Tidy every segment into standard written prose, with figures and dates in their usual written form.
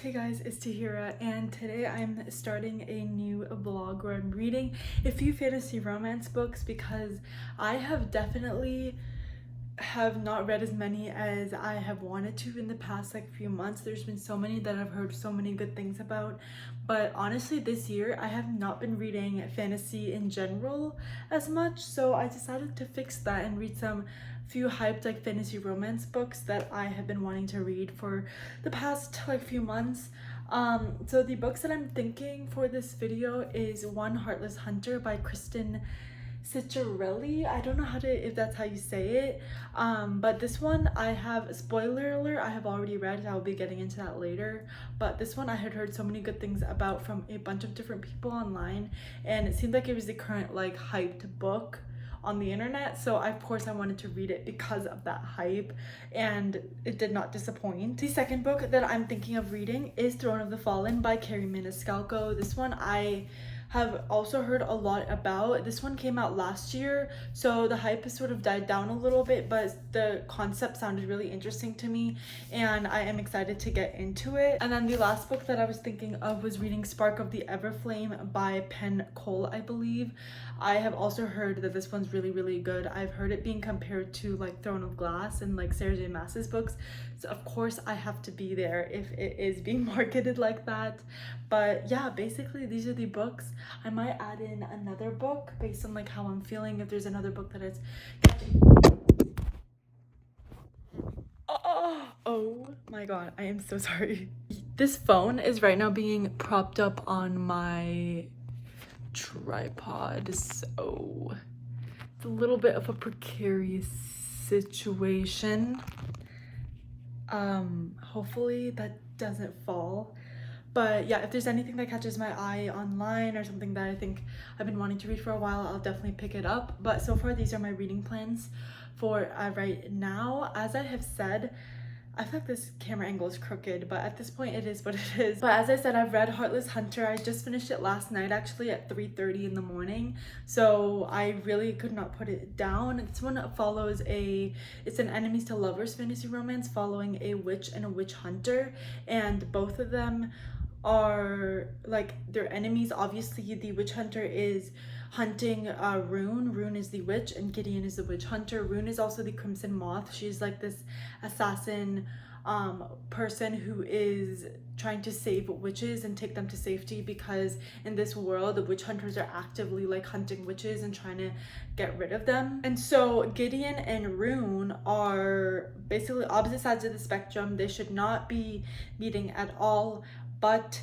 Hey guys, it's Tahira, and today I'm starting a new vlog where I'm reading a few fantasy romance books because I have not read as many as I have wanted to in the past few months. There's been so many that I've heard so many good things about, but honestly this year I have not been reading fantasy in general as much, so I decided to fix that and read some few hyped fantasy romance books that I have been wanting to read for the past few months. So the books that I'm thinking for this video is One Heartless Hunter by Kristen Ciccarelli. I don't know if that's how you say it. But this one I have, spoiler alert, I have already read. I'll be getting into that later. But this one I had heard so many good things about from a bunch of different people online, and it seemed like it was the current hyped book on the internet, so of course I wanted to read it because of that hype, and it did not disappoint. The second book that I'm thinking of reading is Throne of the Fallen by Carrie Maniscalco. This one I have also heard a lot about. This one came out last year, so the hype has sort of died down a little bit, but the concept sounded really interesting to me and I am excited to get into it. And then the last book that I was thinking of was reading Spark of the Everflame by Penn Cole, I believe. I have also heard that this one's really good. I've heard it being compared to Throne of Glass and Sarah J Maas's books, so of course I have to be there if it is being marketed like that. But yeah, basically these are the books. I might add in another book based on how I'm feeling, if there's another book that is catching. Oh my god, I am so sorry. This phone is right now being propped up on my tripod, so it's a little bit of a precarious situation. Hopefully that doesn't fall. But yeah, if there's anything that catches my eye online or something that I think I've been wanting to read for a while, I'll definitely pick it up. But so far, these are my reading plans for right now. As I have said, I feel like this camera angle is crooked, but at this point it is what it is. But as I said, I've read Heartless Hunter. I just finished it last night, actually, at 3:30 in the morning. So I really could not put it down. This one follows it's an enemies to lovers fantasy romance following a witch and a witch hunter. And both of them are they're enemies. Obviously the witch hunter is hunting Rune is the witch, and Gideon is the witch hunter. Rune is also the Crimson Moth. She's this assassin person who is trying to save witches and take them to safety, because in this world the witch hunters are actively hunting witches and trying to get rid of them. And so Gideon and Rune are basically opposite sides of the spectrum. They should not be meeting at all, but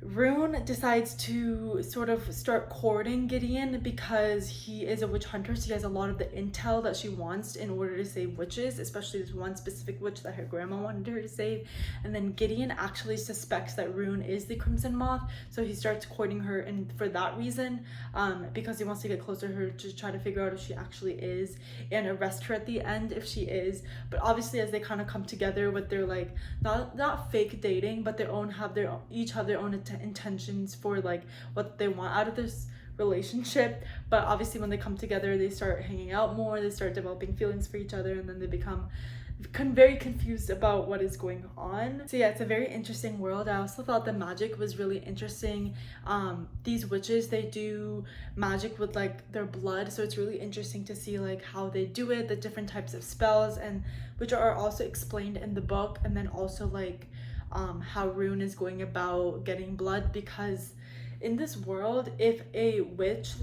Rune decides to sort of start courting Gideon because he is a witch hunter, so he has a lot of the intel that she wants in order to save witches, especially this one specific witch that her grandma wanted her to save. And then Gideon actually suspects that Rune is the Crimson Moth, so he starts courting her, and for that reason, because he wants to get closer to her to try to figure out if she actually is and arrest her at the end if she is. But obviously as they kind of come together with their not fake dating, but each have their own intentions for what they want out of this relationship. But obviously when they come together, they start hanging out more, they start developing feelings for each other, and then they become very confused about what is going on. So yeah, it's a very interesting world. I also thought the magic was really interesting. These witches, they do magic with their blood, so it's really interesting to see how they do it, the different types of spells, and which are also explained in the book. And then also how Rune is going about getting blood, because in this world, if a witch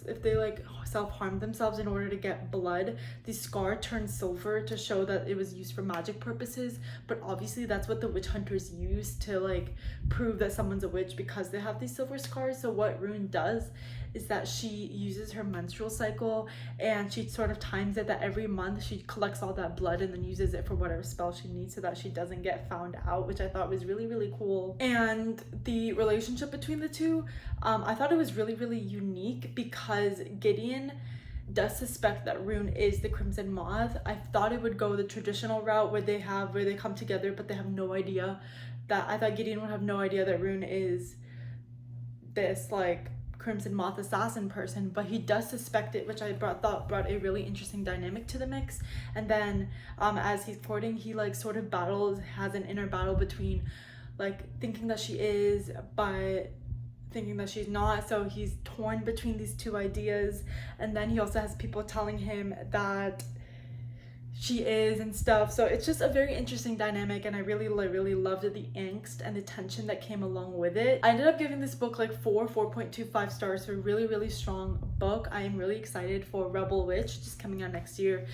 if they self-harm themselves in order to get blood, the scar turns silver to show that it was used for magic purposes. But obviously that's what the witch hunters use to prove that someone's a witch, because they have these silver scars. So what Rune does is that she uses her menstrual cycle, and she sort of times it that every month she collects all that blood and then uses it for whatever spell she needs, so that she doesn't get found out, which I thought was really cool. And the relationship between the two, I thought it was really unique, because Gideon does suspect that Rune is the Crimson Moth. I thought it would go the traditional route where they come together but they have no idea. That I thought Gideon would have no idea that Rune is this Crimson Moth assassin person, but he does suspect it, which I thought brought a really interesting dynamic to the mix. And then as he's courting, he like sort of has an inner battle between like thinking that she is but thinking that she's not, so he's torn between these two ideas. And then he also has people telling him that she is and stuff. So it's just a very interesting dynamic, and I really loved the angst and the tension that came along with it. I ended up giving this book like 4.25 stars, so a really strong book. I am really excited for Rebel Witch, just coming out next year,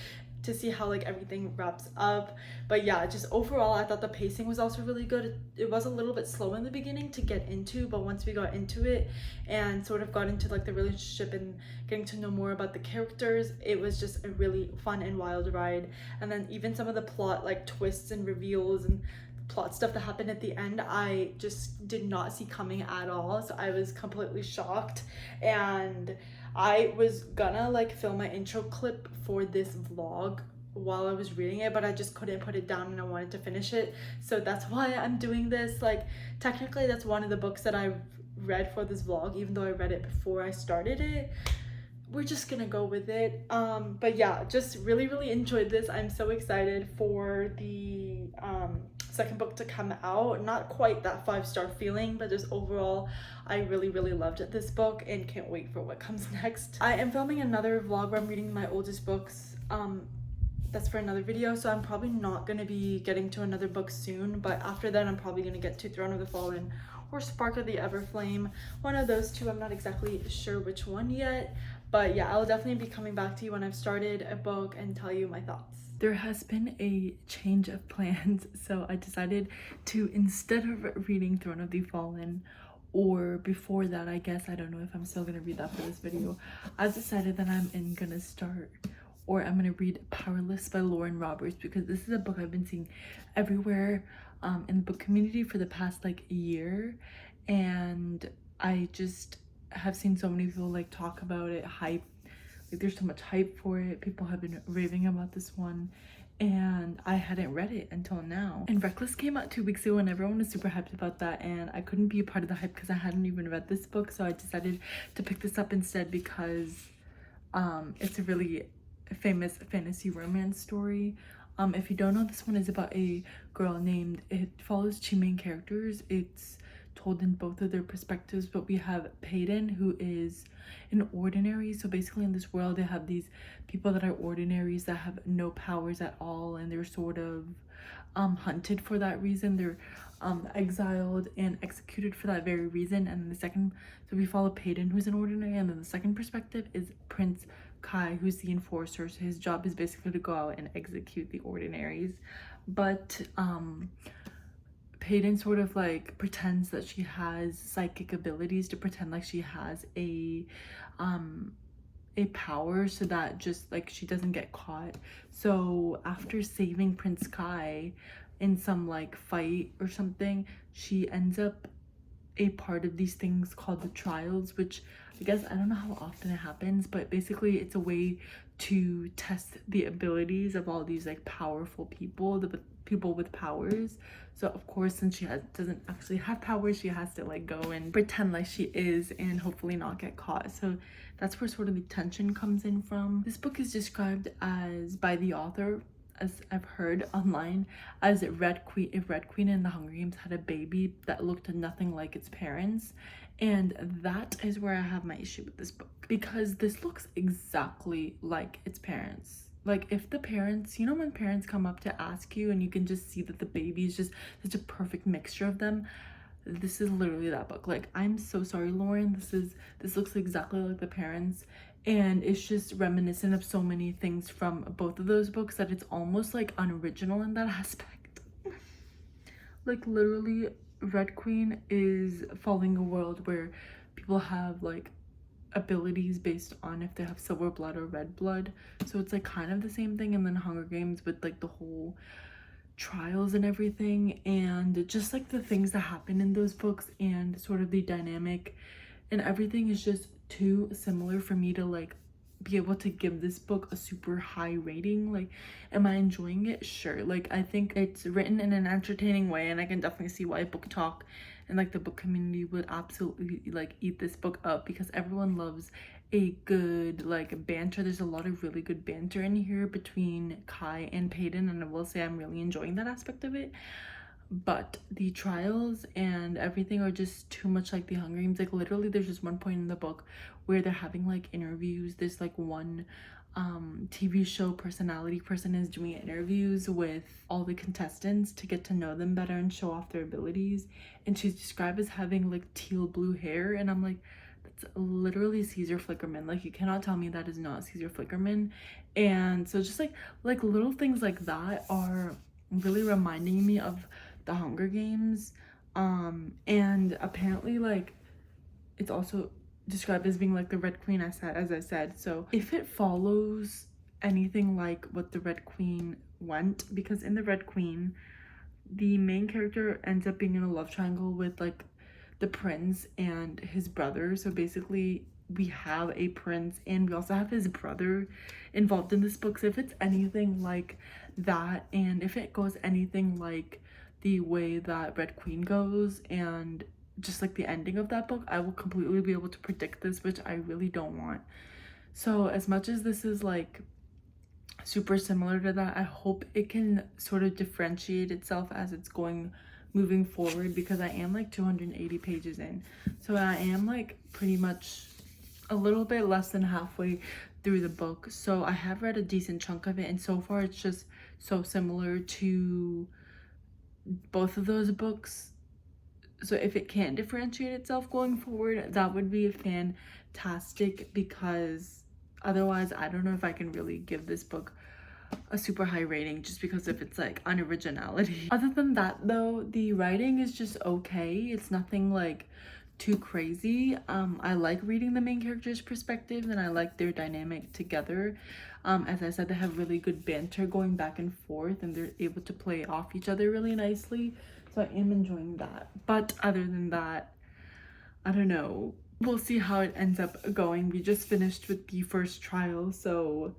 to see how like everything wraps up. But yeah, just overall I thought the pacing was also really good. It was a little bit slow in the beginning to get into, but once we got into it and sort of got into like the relationship and getting to know more about the characters, it was just a really fun and wild ride. And then even some of the plot like twists and reveals and plot stuff that happened at the end, I just did not see coming at all, so I was completely shocked. And I was gonna like film my intro clip for this vlog while I was reading it, but I just couldn't put it down and I wanted to finish it, so that's why I'm doing this. Like technically that's one of the books that I read for this vlog, even though I read it before I started it. We're just gonna go with it. But yeah, just really enjoyed this. I'm so excited for the second book to come out. Not quite that 5-star feeling, but just overall I really loved this book and can't wait for what comes next. I am filming another vlog where I'm reading my oldest books. That's for another video, so I'm probably not gonna be getting to another book soon, but after that I'm probably gonna get to Throne of the Fallen or Spark of the Everflame. One of those two, I'm not exactly sure which one yet, but yeah, I'll definitely be coming back to you when I've started a book and tell you my thoughts. There has been a change of plans, so I decided to, instead of reading Throne of the Fallen, or before that, I guess, I don't know if I'm still gonna read that for this video, I've decided that I'm gonna start, or I'm gonna read Powerless by Lauren Roberts, because this is a book I've been seeing everywhere in the book community for the past like year, and I just have seen so many people like talk about it, hype, like there's so much hype for it. People have been raving about this one, and I hadn't read it until now. And Reckless came out 2 weeks ago and everyone was super hyped about that, and I couldn't be a part of the hype because I hadn't even read this book, so I decided to pick this up instead because it's a really famous fantasy romance story. If you don't know, this one is about a girl named, it follows two main characters. It's told in both of their perspectives, but we have Peyton, who is an ordinary. So basically in this world they have these people that are ordinaries that have no powers at all, and they're sort of hunted for that reason. They're exiled and executed for that very reason. And then the second, so we follow Peyton, who's an ordinary, and then the second perspective is Prince Kai, who's the enforcer. So his job is basically to go out and execute the ordinaries. But Peyton sort of like pretends that she has psychic abilities, to pretend like she has a power, so that just like she doesn't get caught. So after saving Prince Kai in some like fight or something, she ends up a part of these things called the trials, which I guess, I don't know how often it happens, but basically it's a way to test the abilities of all these like powerful people, the people with powers. So of course, since she doesn't actually have powers, she has to like go and pretend like she is and hopefully not get caught. So that's where sort of the tension comes in from. This book is described as, by the author, as I've heard online, as if Red Queen in the Hunger Games had a baby that looked nothing like its parents. And that is where I have my issue with this book, because this looks exactly like its parents. Like if the parents, you know when parents come up to ask you and you can just see that the baby is just such a perfect mixture of them, this is literally that book. Like, I'm so sorry, Lauren, this looks exactly like the parents, and it's just reminiscent of so many things from both of those books that it's almost like unoriginal in that aspect. Like literally, Red Queen is following a world where people have like abilities based on if they have silver blood or red blood, so it's like kind of the same thing. And then Hunger Games with like the whole trials and everything, and just like the things that happen in those books and sort of the dynamic and everything is just too similar for me to like be able to give this book a super high rating. Like, am I enjoying it? Sure. Like, I think it's written in an entertaining way, and I can definitely see why book talk and like the book community would absolutely like eat this book up, because everyone loves a good like banter. There's a lot of really good banter in here between Kai and Peyton, and I will say I'm really enjoying that aspect of it. But the trials and everything are just too much like the Hunger Games. Like, literally there's just one point in the book where they're having like interviews. There's like one TV show personality person is doing interviews with all the contestants to get to know them better and show off their abilities, and she's described as having like teal blue hair, and I'm like, that's literally Caesar Flickerman. Like, you cannot tell me that is not Caesar Flickerman. And so just like little things like that are really reminding me of the Hunger Games. And apparently like it's also described as being like the Red Queen, as I said. So if it follows anything like what the Red Queen went, because in the Red Queen the main character ends up being in a love triangle with like the prince and his brother. So basically we have a prince and we also have his brother involved in this book. So if it's anything like that, and if it goes anything like the way that Red Queen goes and just like the ending of that book, I will completely be able to predict this, which I really don't want. So as much as this is like super similar to that, I hope it can sort of differentiate itself as it's moving forward, because I am like 280 pages in. So I am like pretty much a little bit less than halfway through the book. So I have read a decent chunk of it, and so far it's just so similar to both of those books. So if it can differentiate itself going forward, that would be fantastic, because otherwise I don't know if I can really give this book a super high rating just because of its like unoriginality. Other than that though, the writing is just okay. It's nothing like too crazy. I like reading the main character's perspective, and I like their dynamic together. As I said, they have really good banter going back and forth, and they're able to play off each other really nicely. So I am enjoying that. But other than that, I don't know. We'll see how it ends up going. We just finished with the first trial, so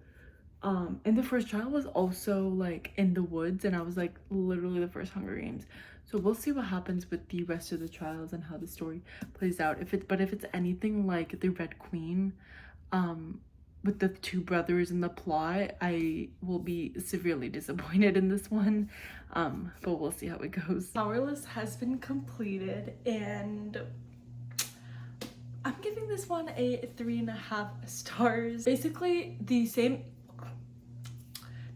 and the first trial was also like in the woods, and I was like literally the first Hunger Games. So we'll see what happens with the rest of the trials and how the story plays out. If it's anything like the Red Queen, with the two brothers in the plot, I will be severely disappointed in this one. But we'll see how it goes. Powerless has been completed, and I'm giving this one a 3.5 stars. Basically the same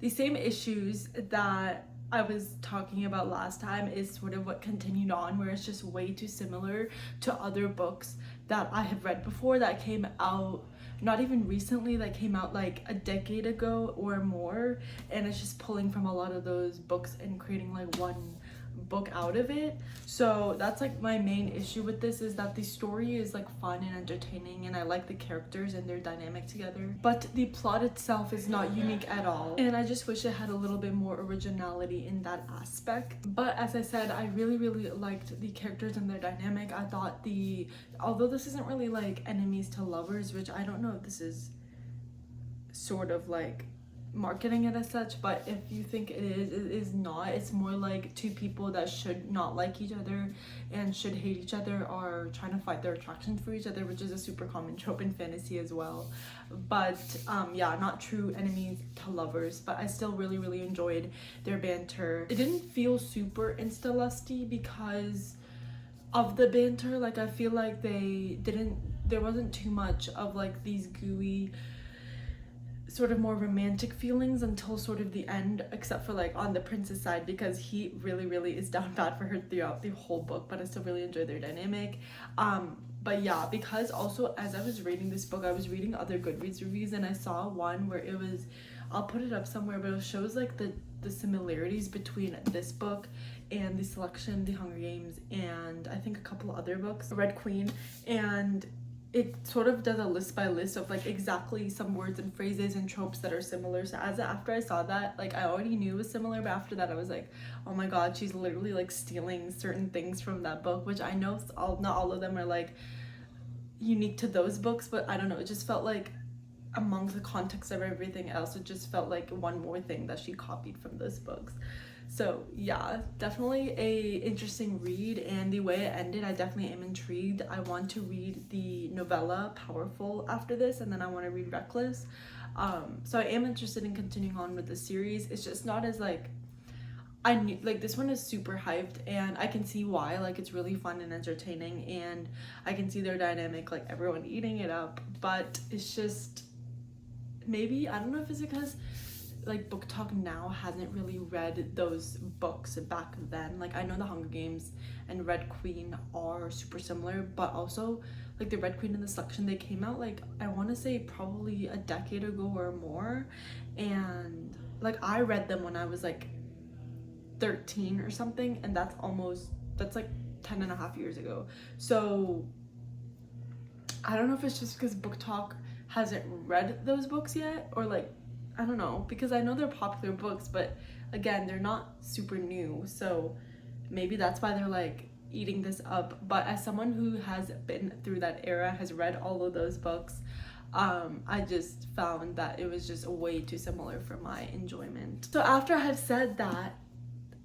issues that I was talking about last time is sort of what continued on, where it's just way too similar to other books that I have read before that came out not even recently, that came out like a decade ago or more, and it's just pulling from a lot of those books and creating like one book out of it. So that's like my main issue with this, is that the story is like fun and entertaining, and I like the characters and their dynamic together, but the plot itself is not unique at all, and I just wish it had a little bit more originality in that aspect. But as I said, I really liked the characters and their dynamic. I thought although this isn't really like enemies to lovers, which I don't know if this is sort of like marketing it as such, but if you think it is not. It's more like two people that should not like each other and should hate each other, or trying to fight their attraction for each other, which is a super common trope in fantasy as well. But yeah, not true enemies to lovers, but I still really enjoyed their banter. It didn't feel super insta-lusty because of the banter. Like, I feel like there wasn't too much of like these gooey sort of more romantic feelings until sort of the end, except for like on the prince's side, because he really is down bad for her throughout the whole book. But I still really enjoy their dynamic. But yeah, because also as I was reading this book, I was reading other Goodreads reviews, and I saw one where it was, I'll put it up somewhere, but it shows like the similarities between this book and The Selection, The Hunger Games, and I think a couple other books, Red Queen, and it sort of does a list by list of like exactly some words and phrases and tropes that are similar. So after I saw that, like, I already knew it was similar, but after that I was like, oh my god, she's literally like stealing certain things from that book, which I know not all of them are like unique to those books, but I don't know, it just felt like amongst the context of everything else, it just felt like one more thing that she copied from those books. So yeah, definitely a interesting read, and the way it ended, I definitely am intrigued. I want to read the novella Powerful after this, and then I want to read Reckless. So I am interested in continuing on with the series. It's just not as like, I knew, like, this one is super hyped, and I can see why. Like, it's really fun and entertaining, and I can see their dynamic, like everyone eating it up. But it's just, maybe, I don't know if it's because like Book Talk now hasn't really read those books back then. Like, I know the Hunger Games and Red Queen are super similar, but also like the Red Queen and the Selection, they came out like, I want to say probably a decade ago or more, and like I read them when I was like 13 or something, and that's like 10 and a half years ago. So I don't know if it's just because Book Talk hasn't read those books yet, or like, I don't know, because I know they're popular books, but again, they're not super new, so maybe that's why they're like eating this up. But as someone who has been through that era, has read all of those books, I just found that it was just way too similar for my enjoyment. So after I have said that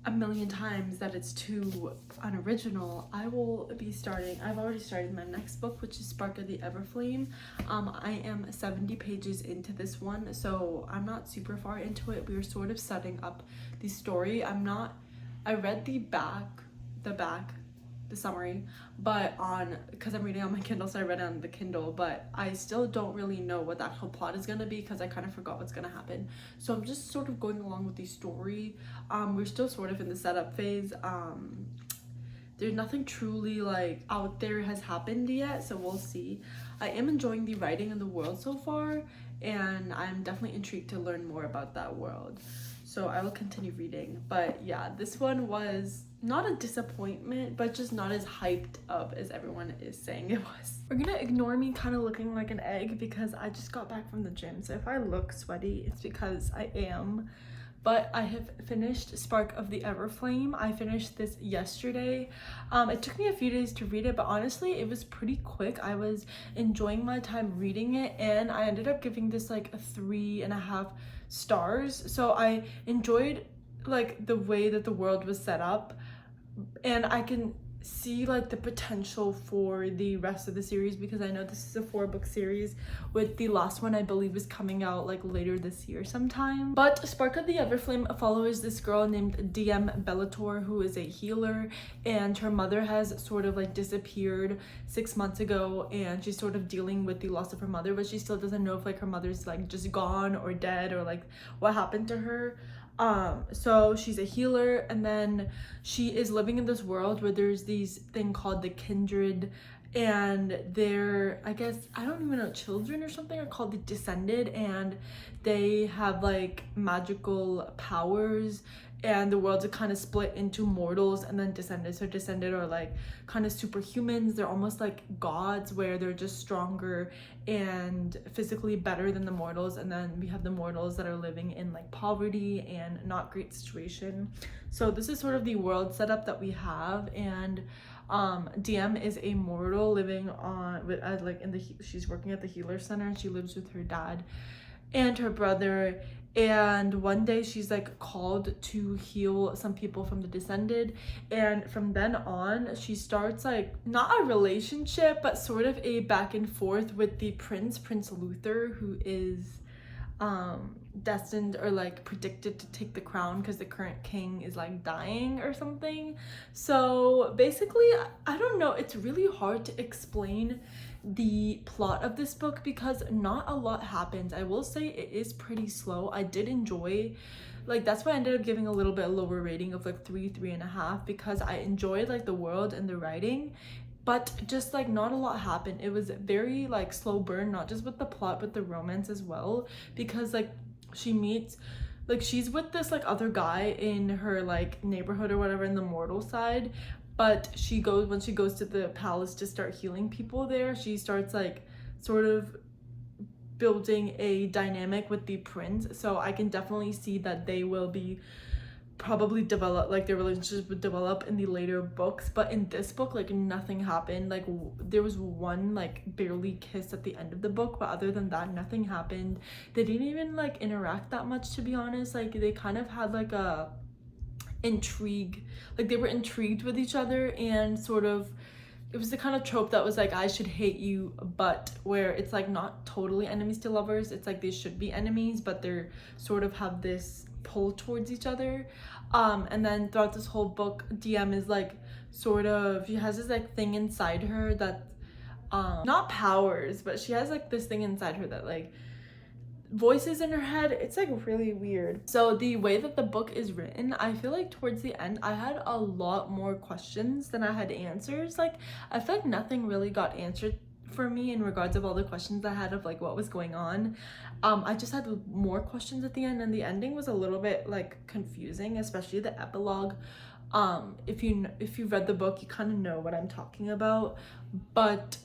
a million times that it's too unoriginal, I've already started my next book, which is Spark of the Everflame. I am 70 pages into this one, so I'm not super far into it. We were sort of setting up the story. I read the summary, but because I'm reading on my Kindle, so I read it on the Kindle, but I still don't really know what the actual plot is gonna be because I kind of forgot what's gonna happen. So I'm just sort of going along with the story. We're still sort of in the setup phase. There's nothing truly like out there has happened yet, so we'll see. I am enjoying the writing and the world so far, and I'm definitely intrigued to learn more about that world. So I will continue reading. But yeah, this one was not a disappointment, but just not as hyped up as everyone is saying it was. We're gonna ignore me kind of looking like an egg because I just got back from the gym. So if I look sweaty, it's because I am. But I have finished Spark of the Everflame. I finished this yesterday. It took me a few days to read it, but honestly, it was pretty quick. I was enjoying my time reading it, and I ended up giving this like a 3.5 stars. So I enjoyed like the way that the world was set up, and I can see like the potential for the rest of the series because I know this is a 4-book series, with the last one I believe is coming out like later this year sometime. But Spark of the Everflame follows this girl named DM Bellator, who is a healer, and her mother has sort of like disappeared 6 months ago, and she's sort of dealing with the loss of her mother, but she still doesn't know if like her mother's like just gone or dead or like what happened to her. So she's a healer, and then she is living in this world where there's these thing called the kindred, and they're, I guess, I don't even know, children or something, are called the descended, and they have like magical powers, and the worlds are kind of split into mortals and then descended. So descended are like kind of superhumans. They're almost like gods, where they're just stronger and physically better than the mortals, and then we have the mortals that are living in like poverty and not great situation. So this is sort of the world setup that we have, and DM is a mortal living on with like she's working at the healer center. She lives with her dad and her brother, and one day she's like called to heal some people from the descended, and from then on she starts like not a relationship but sort of a back and forth with the Prince Luther, who is destined or like predicted to take the crown because the current king is like dying or something. So basically, I don't know, it's really hard to explain the plot of this book because not a lot happens. I will say it is pretty slow. I did enjoy, like, that's why I ended up giving a little bit lower rating of like 3.5, because I enjoyed like the world and the writing, but just like not a lot happened. It was very like slow burn, not just with the plot but the romance as well, because like she's with this like other guy in her like neighborhood or whatever in the mortal side, but when she goes to the palace to start healing people there, she starts like sort of building a dynamic with the prince. So I can definitely see that they will be probably develop, like their relationship would develop in the later books. But in this book, like nothing happened. Like there was one like barely kiss at the end of the book, but other than that nothing happened. They didn't even like interact that much, to be honest. Like they kind of had like a intrigue, like they were intrigued with each other, and sort of it was the kind of trope that was like, I should hate you, but where it's like not totally enemies to lovers. It's like they should be enemies, but they're sort of have this pull towards each other. And then throughout this whole book, DM is like sort of, she has this like thing inside her that not powers, but she has like this thing inside her that like voices in her head. It's like really weird. So the way that the book is written, I feel like towards the end I had a lot more questions than I had answers. Like I feel like nothing really got answered for me in regards of all the questions I had of like what was going on. I just had more questions at the end, and the ending was a little bit like confusing, especially the epilogue. If you've read the book, you kind of know what I'm talking about, but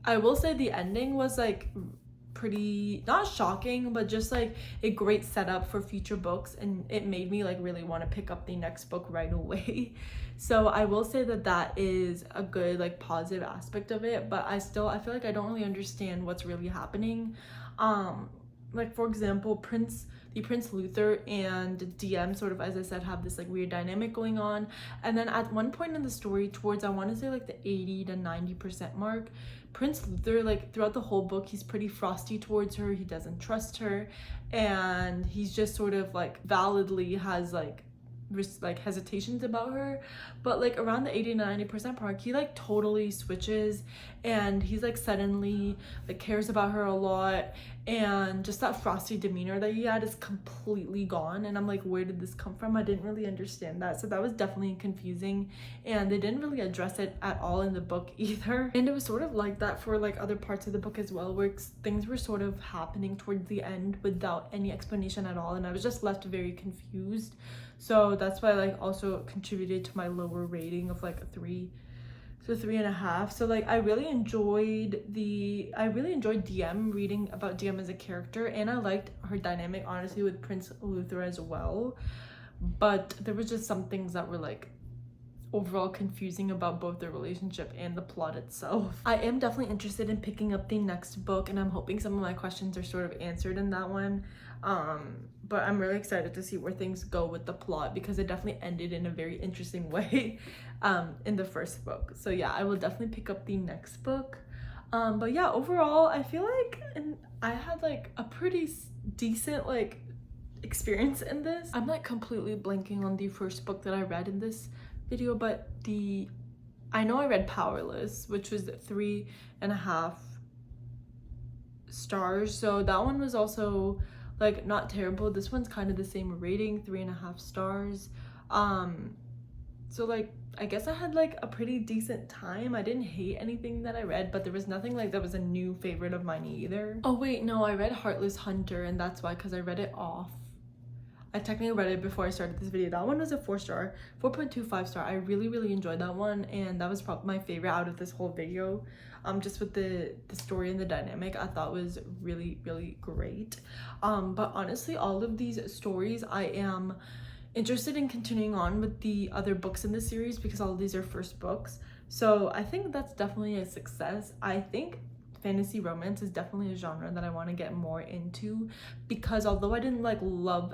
I will say the ending was like pretty, not shocking, but just like a great setup for future books, and it made me like really want to pick up the next book right away. So I will say that that is a good like positive aspect of it, but I feel like I don't really understand what's really happening. Like for example, Prince Luther and DM sort of, as I said, have this like weird dynamic going on, and then at one point in the story, towards I want to say like the 80 to 90% mark, Prince Luther, like throughout the whole book, he's pretty frosty towards her. He doesn't trust her, and he's just sort of like validly has like hesitations about her. But like around the 80 to 90% mark, he like totally switches, and he's like suddenly like cares about her a lot, and just that frosty demeanor that he had is completely gone. And I'm like, where did this come from? I didn't really understand that. So that was definitely confusing, and they didn't really address it at all in the book either. And it was sort of like that for like other parts of the book as well, where things were sort of happening towards the end without any explanation at all, and I was just left very confused. So that's why like also contributed to my lower rating of like a 3.5. So like I really enjoyed DM, reading about DM as a character, and I liked her dynamic honestly with Prince Luther as well. But there was just some things that were like overall confusing about both their relationship and the plot itself. I am definitely interested in picking up the next book, and I'm hoping some of my questions are sort of answered in that one. But I'm really excited to see where things go with the plot, because it definitely ended in a very interesting way in the first book. So yeah, I will definitely pick up the next book. But yeah, overall I feel like I had like a pretty decent like experience in this. I'm like completely blanking on the first book that I read in this video, but I know I read Powerless, which was 3.5 stars. So that one was also like not terrible. This one's kind of the same rating, 3.5 stars. So like I guess I had like a pretty decent time. I didn't hate anything that I read, but there was nothing like that was a new favorite of mine either. Oh wait, no, I read Heartless Hunter, and that's why, because I read it off. I technically read it before I started this video. That one was a 4.25 star. I really enjoyed that one, and that was probably my favorite out of this whole video. Just with the story and the dynamic, I thought was really great. But honestly, all of these stories, I am interested in continuing on with the other books in the series, because all of these are first books. So I think that's definitely a success. I think fantasy romance is definitely a genre that I want to get more into, because although I didn't like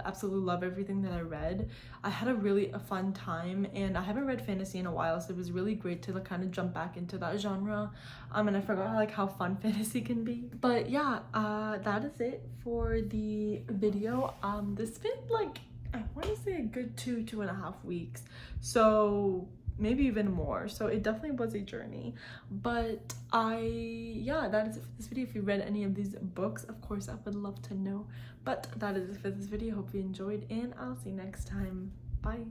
absolutely love everything that I read, I had a fun time, and I haven't read fantasy in a while, so it was really great to like kind of jump back into that genre. And I forgot like how fun fantasy can be. But yeah, that is it for the video. This been like, I want to say a good 2.5 weeks, so maybe even more. So it definitely was a journey. But yeah, that is it for this video. If you read any of these books, of course I would love to know. But that is it for this video. Hope you enjoyed, and I'll see you next time. Bye.